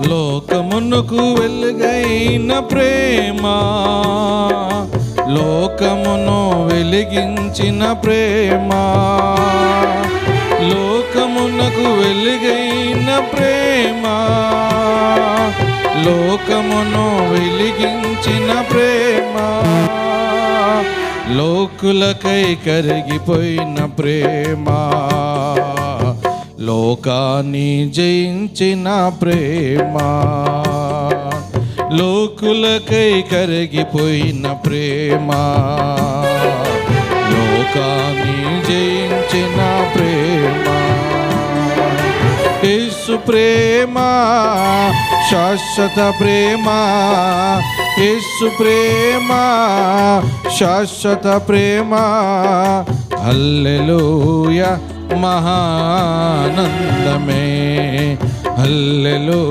లోకమునకు వెలుగైన ప్రేమ, లోకమును వెలిగించిన ప్రేమ, లోకమునకు వెలుగైన ప్రేమ, లోకమును వెలిగించిన ప్రేమ, లోకులకై కరిగిపోయిన ప్రేమ, లోకాన్ని జయించిన ప్రేమ, లోకులకై కరిగిపోయిన ప్రేమ, లోకాన్ని జయించిన ప్రేమ. యేసు ప్రేమ శాశ్వత ప్రేమ, యేసు ప్రేమ శాశ్వత ప్రేమ. హల్లెలూయా మహానందమే, హల్లెలూయా.